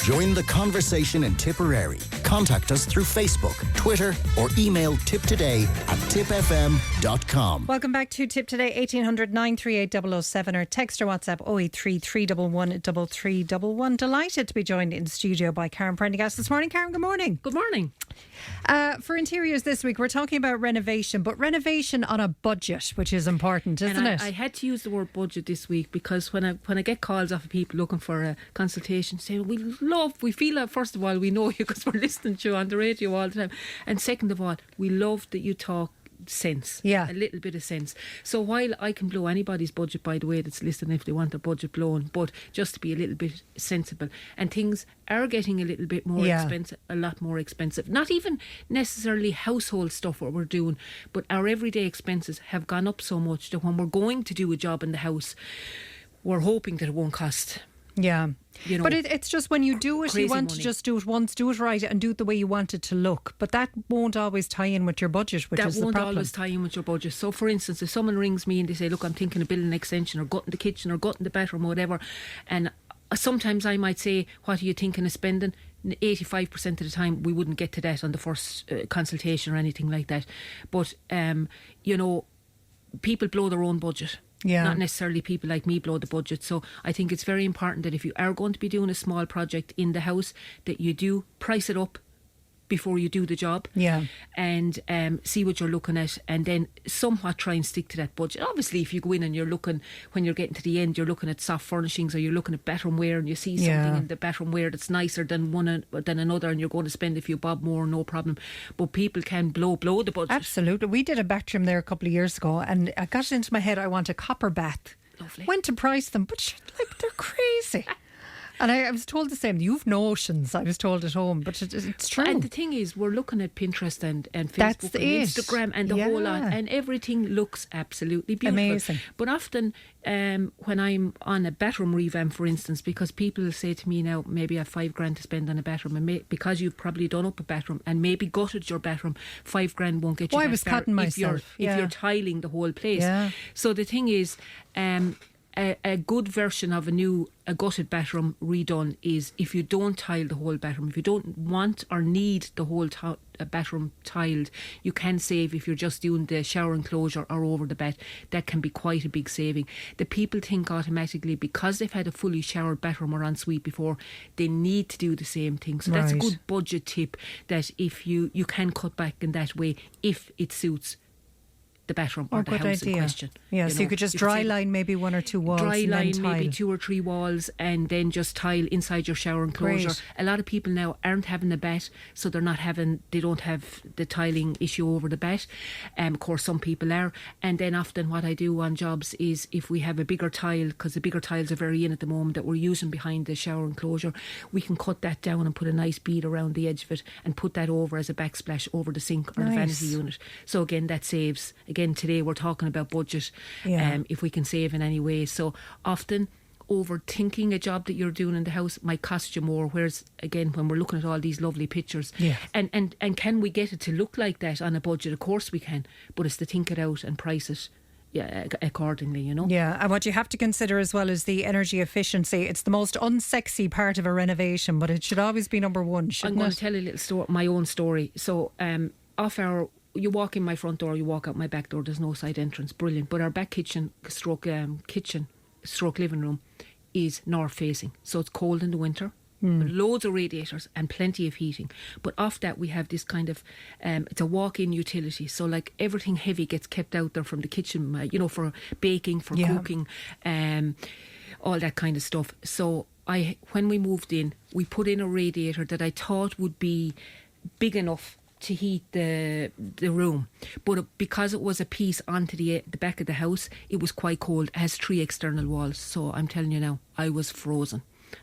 Join the conversation in Tipperary. Contact us through Facebook, Twitter or email tiptoday@tippfm.com. Welcome back to Tip Today, 1800 938 007 or text or WhatsApp 083 311 3311. Delighted to be joined in studio by Karen Prendergast this morning. Karen, good morning. Good morning. For interiors this week, we're talking about renovation, but renovation on a budget, which is important, isn't it? I had to use the word budget this week because when I get calls off of people looking for a consultation, saying we feel that first of all we know you because we're listening to you on the radio all the time, and second of all we love that you talk sense, a little bit of sense. So while I can blow anybody's budget, by the way, that's listening, if they want their budget blown, but just to be a little bit sensible, and things are getting a little bit more expensive, a lot more expensive, not even necessarily household stuff what we're doing, but our everyday expenses have gone up so much that when we're going to do a job in the house, we're hoping that it won't cost but it's just when you do it, you want to just do it once, do it right and do it the way you want it to look, but that won't always tie in with your budget, which is the problem. That won't always tie in with your budget. So for instance, if someone rings me and they say, look, I'm thinking of building an extension or gutting the kitchen or gutting the bathroom or whatever, and sometimes I might say, what are you thinking of spending? 85% of the time we wouldn't get to that on the first consultation or anything like that, but people blow their own budget. Not necessarily people like me blow the budget. So I think it's very important that if you are going to be doing a small project in the house, that you do price it up before you do the job, and see what you're looking at, and then somewhat try and stick to that budget. Obviously, if you go in and you're looking, when you're getting to the end, you're looking at soft furnishings or you're looking at bathroom wear and you see something in the bathroom wear that's nicer than another, and you're going to spend a few bob more, no problem. But people can blow the budget. Absolutely. We did a bathroom there a couple of years ago, and I got it into my head I want a copper bath. Lovely. Went to price them, but they're crazy. And I was told the same. You've notions, I was told at home, but it's true. And the thing is, we're looking at Pinterest and Facebook and Instagram and the whole lot, and everything looks absolutely beautiful. Amazing. But often, when I'm on a bathroom revamp, for instance, because people say to me now, maybe I have $5,000 to spend on a bathroom, and because you've probably done up a bathroom and maybe gutted your bathroom, $5,000 won't get you. I was cutting myself if you're tiling the whole place. So the thing is, a good version of a gutted bathroom redone is if you don't tile the whole bathroom, if you don't want or need the whole bathroom tiled, you can save if you're just doing the shower enclosure or over the bed. That can be quite a big saving. The people think automatically because they've had a fully showered bathroom or ensuite before, they need to do the same thing. So that's a good budget tip, that if you can cut back in that way if it suits the bathroom or the house in question. So you could just dry line maybe one or two walls. Dry line maybe 2 or 3 walls, and then just tile inside your shower enclosure. A lot of people now aren't having the bat, so they don't have the tiling issue over the bat. Of course some people are. And then often what I do on jobs is, if we have a bigger tile, because the bigger tiles are very in at the moment that we're using behind the shower enclosure, we can cut that down and put a nice bead around the edge of it and put that over as a backsplash over the sink or the vanity unit. So again, that saves. Again, today we're talking about budget, if we can save in any way. So often overthinking a job that you're doing in the house might cost you more, whereas again when we're looking at all these lovely pictures, and can we get it to look like that on a budget? Of course we can, but it's to think it out and price it accordingly, and what you have to consider as well is the energy efficiency. It's the most unsexy part of a renovation, but it should always be number one, shouldn't I'm going it? to tell you a little story, my own story. So you walk in my front door, you walk out my back door, there's no side entrance, brilliant. But our back kitchen stroke living room is north facing, so it's cold in the winter. Loads of radiators and plenty of heating, but off that we have this kind of it's a walk-in utility, so like everything heavy gets kept out there from the kitchen, for baking, for cooking, all that kind of stuff. So when we moved in, we put in a radiator that I thought would be big enough to heat the room, but because it was a piece onto the back of the house, it was quite cold. It has 3 external walls, so I'm telling you now, I was frozen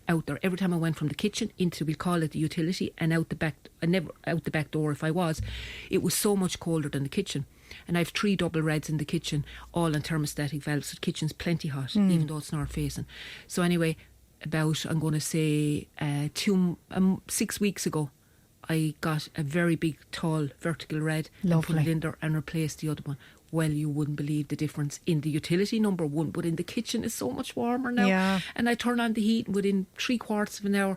out there every time I went from the kitchen into, we call it the utility, and out the back. I never out the back door. If I was, it was so much colder than the kitchen. And I have 3 double reds in the kitchen, all on thermostatic valves, so the kitchen's plenty hot, even though it's north facing. So anyway, I'm going to say 6 weeks ago, I got a very big, tall, vertical red. Lovely. And put it in there and replaced the other one. Well, you wouldn't believe the difference in the utility, number one, but in the kitchen it's so much warmer now. And I turn on the heat, and within 3/4 of an hour,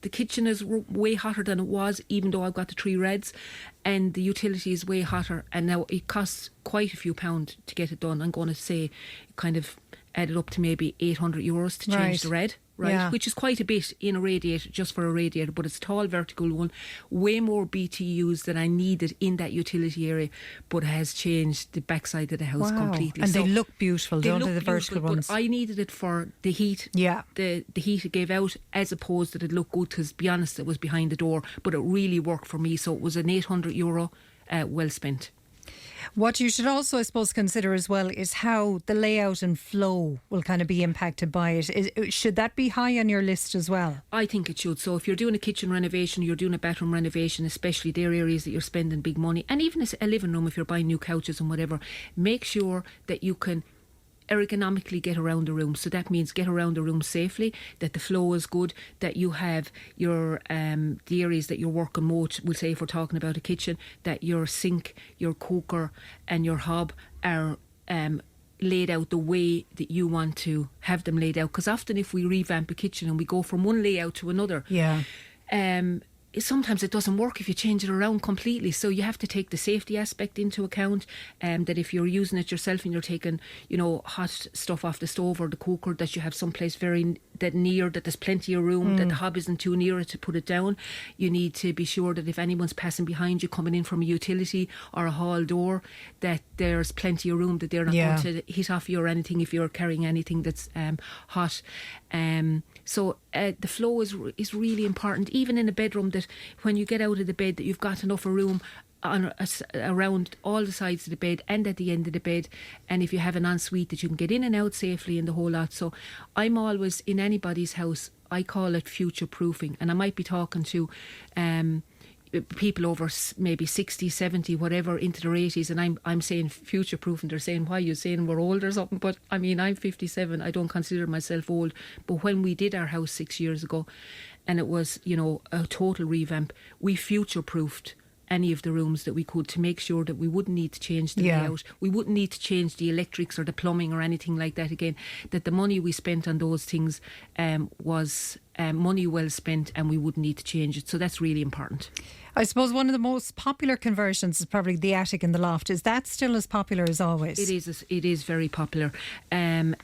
the kitchen is way hotter than it was, even though I've got the 3 reds, and the utility is way hotter, and now it costs quite a few pounds to get it done. I'm going to say kind of added up to maybe €800 to change the red, right? Yeah. Which is quite a bit in a radiator, just for a radiator, but it's a tall vertical one, way more BTUs than I needed in that utility area, but it has changed the backside of the house completely. And so they look beautiful, don't they, the vertical ones? But I needed it for the heat. Yeah. The heat it gave out, as opposed that it looked good, because to be honest, it was behind the door, but it really worked for me. So it was an €800 well spent. What you should also, I suppose, consider as well is how the layout and flow will kind of be impacted by it. Should that be high on your list as well? I think it should. So if you're doing a kitchen renovation, you're doing a bathroom renovation, especially their areas that you're spending big money, and even a living room, if you're buying new couches and whatever, make sure that you can ergonomically get around the room. So that means get around the room safely, that the flow is good, that you have your the areas that you're working most, we'll say if we're talking about a kitchen, that your sink, your cooker and your hob are laid out the way that you want to have them laid out. Because often if we revamp a kitchen and we go from one layout to another, sometimes it doesn't work if you change it around completely. So you have to take the safety aspect into account, that if you're using it yourself and you're taking, hot stuff off the stove or the cooker, that you have someplace that there's plenty of room, that the hob isn't too near it to put it down. You need to be sure that if anyone's passing behind you coming in from a utility or a hall door, that there's plenty of room, that they're not going to hit off you or anything if you're carrying anything that's hot. So the flow is really important, even in a bedroom, that when you get out of the bed, that you've got enough room around all the sides of the bed and at the end of the bed, and if you have an ensuite, that you can get in and out safely and the whole lot. So I'm always, in anybody's house, I call it future proofing, and I might be talking to people over maybe 60, 70, whatever, into their 80s, and I'm saying future proof, and they're saying, why are you saying we're old or something? But I mean, I'm 57, I don't consider myself old, but when we did our house 6 years ago, and it was, a total revamp, we future proofed any of the rooms that we could, to make sure that we wouldn't need to change the layout, we wouldn't need to change the electrics or the plumbing or anything like that again, that the money we spent on those things was money well spent, and we wouldn't need to change it. So that's really important. I suppose one of the most popular conversions is probably the attic and the loft. Is that still as popular as always? It is very popular,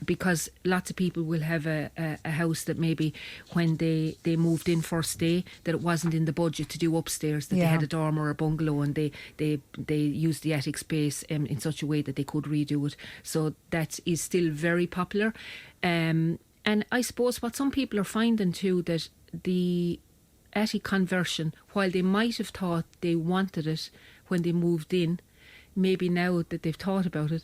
because lots of people will have a house that maybe when they moved in first day, that it wasn't in the budget to do upstairs, that they had a dorm or a bungalow, and they used the attic space in such a way that they could redo it. So that is still very popular. And I suppose what some people are finding too, that the attic conversion, while they might have thought they wanted it when they moved in, maybe now that they've thought about it,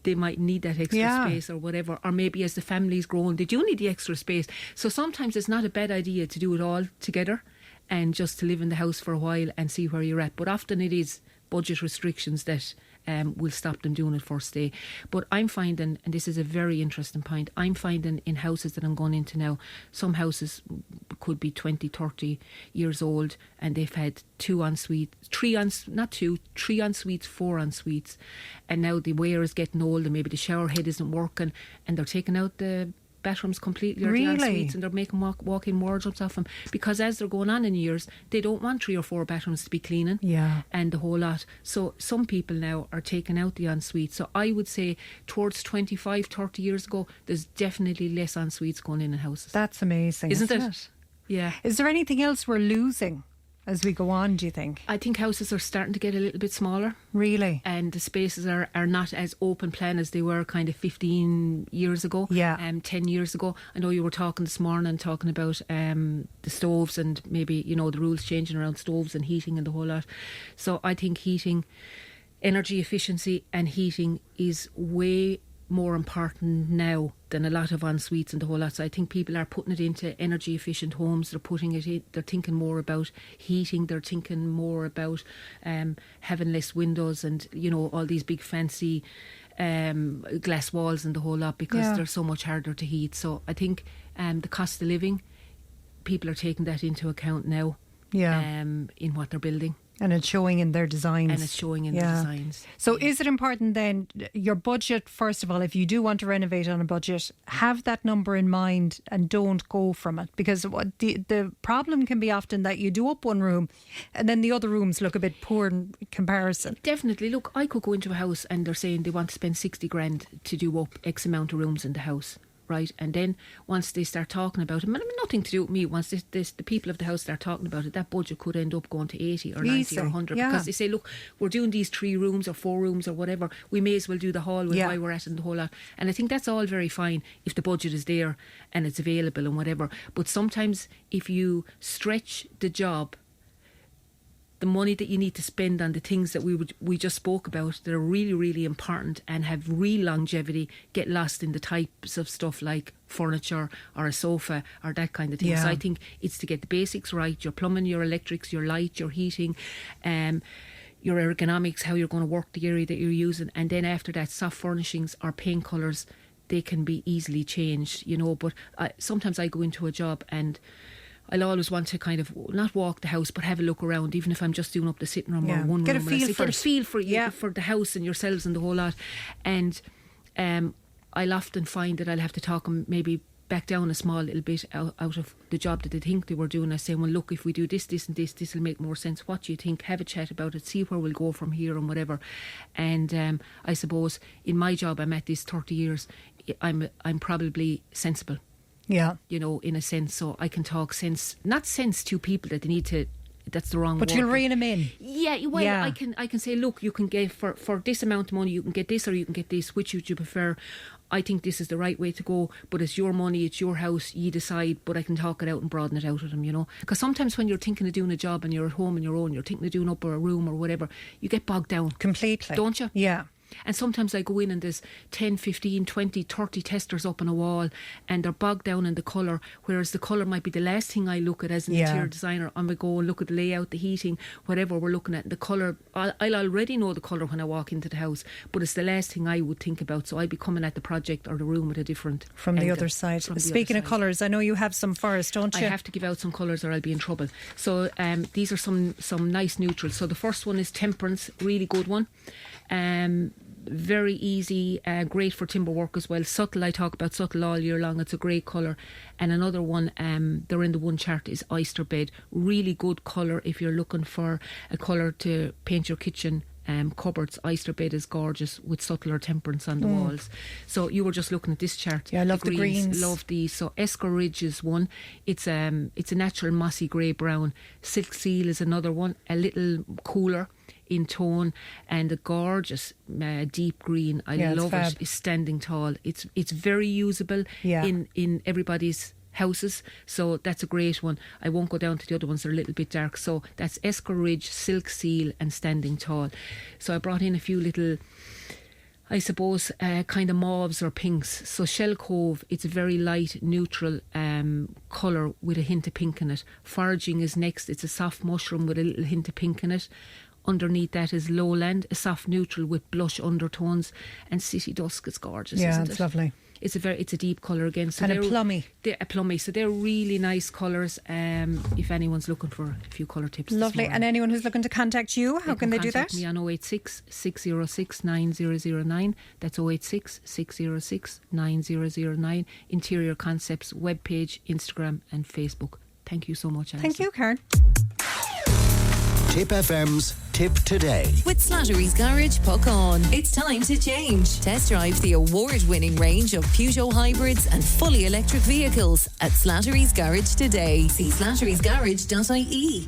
they might need that extra space or whatever, or maybe as the family's grown, they do need the extra space. So sometimes it's not a bad idea to do it all together and just to live in the house for a while and see where you're at. But often it is budget restrictions that will stop them doing it first day. But I'm finding, and this is a very interesting point, I'm finding in houses that I'm going into now, some houses could be 20, 30 years old, and they've had 3 ensuites, 4 ensuites, and now the wear is getting old, and maybe the shower head isn't working, and they're taking out the bathrooms completely, or the ensuites, and they're making walk-in wardrobes off them, because as they're going on in years, they don't want 3 or 4 bathrooms to be cleaning and the whole lot. So some people now are taking out the ensuite. So I would say towards 25, 30 years ago, there's definitely less ensuites going in houses. That's amazing, isn't it? Yeah. Is there anything else we're losing as we go on, do you think? I think houses are starting to get a little bit smaller. Really? And the spaces are not as open plan as they were kind of 15 years ago. 10 years ago. I know you were talking this morning, talking about the stoves, and maybe, the rules changing around stoves and heating and the whole lot. So I think heating, energy efficiency and heating is way more important now than a lot of ensuites and the whole lot. So I think people are putting it into energy efficient homes. They're putting it in, they're thinking more about heating, they're thinking more about having less windows and all these big fancy glass walls and the whole lot, because they're so much harder to heat. So I think the cost of living, people are taking that into account now in what they're building. And it's showing in their designs. And it's showing in the designs. So is it important then, your budget, first of all, if you do want to renovate on a budget, have that number in mind and don't go from it? Because the problem can be often that you do up one room and then the other rooms look a bit poor in comparison. Definitely. Look, I could go into a house and they're saying they want to spend 60 grand to do up X amount of rooms in the house. Right, and then once they start talking about it, nothing to do with me. Once the people of the house start talking about it, that budget could end up going to 80 or 90 or 100 because they say, look, we're doing these 3 rooms or 4 rooms or whatever. We may as well do the hallway while we're at it and the whole lot. And I think that's all very fine if the budget is there and it's available and whatever. But sometimes if you stretch the job, the money that you need to spend on the things that we just spoke about that are really, really important and have real longevity get lost in the types of stuff like furniture or a sofa or that kind of thing. So I think it's to get the basics right, your plumbing, your electrics, your light, your heating, your ergonomics, how you're going to work the area that you're using, and then after that, soft furnishings or paint colours, they can be easily changed, but sometimes I go into a job and I'll always want to kind of not walk the house but have a look around, even if I'm just doing up the sitting room or one get room. Get a feel for the house and yourselves and the whole lot. And I'll often find that I'll have to talk them maybe back down a small little bit out of the job that they think they were doing. I say, well, look, if we do this and this will make more sense. What do you think? Have a chat about it, see where we'll go from here and whatever. And I suppose in my job, I'm at this 30 years, I'm probably sensible. Yeah. In a sense, so I can talk not sense to people that they need to, that's the wrong word. But you'll rein them in. Yeah, well, yeah. I can say, look, you can get for this amount of money, you can get this or you can get this, which would you prefer? I think this is the right way to go, but it's your money, it's your house, you decide, but I can talk it out and broaden it out with them, Because sometimes when you're thinking of doing a job and you're at home on your own, you're thinking of doing up a room or whatever, you get bogged down. Completely. Don't you? Yeah. And sometimes I go in and there's 10, 15, 20, 30 testers up on a wall and they're bogged down in the colour, whereas the colour might be the last thing I look at as an interior designer. I'm going to go and look at the layout, the heating, whatever we're looking at. The colour, I'll already know the colour when I walk into the house, but it's the last thing I would think about. So I'd be coming at the project or the room with a different From the other side. Speaking of colours, I know you have some for us, don't you? I have to give out some colours or I'll be in trouble. So these are some nice neutrals. So the first one is Temperance, really good one. Very easy, great for timber work as well. Subtle, I talk about subtle all year long. It's a great colour. And another one, they're in the one chart, is Oyster Bed. Really good colour if you're looking for a colour to paint your kitchen cupboards. Oyster Bed is gorgeous with subtler temperance on the walls. So you were just looking at this chart. Yeah, I love the greens. Love these. So Escar Ridge is one. It's a natural mossy grey brown. Silk Seal is another one, a little cooler in tone, and a gorgeous deep green. I love it. It's standing tall. It's very usable in everybody's houses, so that's a great one. I won't go down to the other ones, they're a little bit dark. So that's Escar Ridge, Silk Seal and Standing Tall. So I brought in a few little, I suppose, kind of mauves or pinks. So Shell Cove, it's a very light neutral colour with a hint of pink in it. Foraging is next. It's a soft mushroom with a little hint of pink in it. Underneath that is Lowland, a soft neutral with blush undertones, and City Dusk is gorgeous. Yeah, isn't it's it? Lovely. It's a deep colour again. So and a plummy. A plummy. So they're really nice colours. If anyone's looking for a few colour tips. Lovely. And anyone who's looking to contact you, how can they do that? Contact me on 086 606 9009. That's 086 606 9009. Interior Concepts webpage, Instagram and Facebook. Thank you so much, Alison. Thank you, Karen. Tipp FM's Tip Today. With Slattery's Garage, puck on. It's time to change. Test drive the award-winning range of Peugeot hybrids and fully electric vehicles at Slattery's Garage today. See slatterysgarage.ie.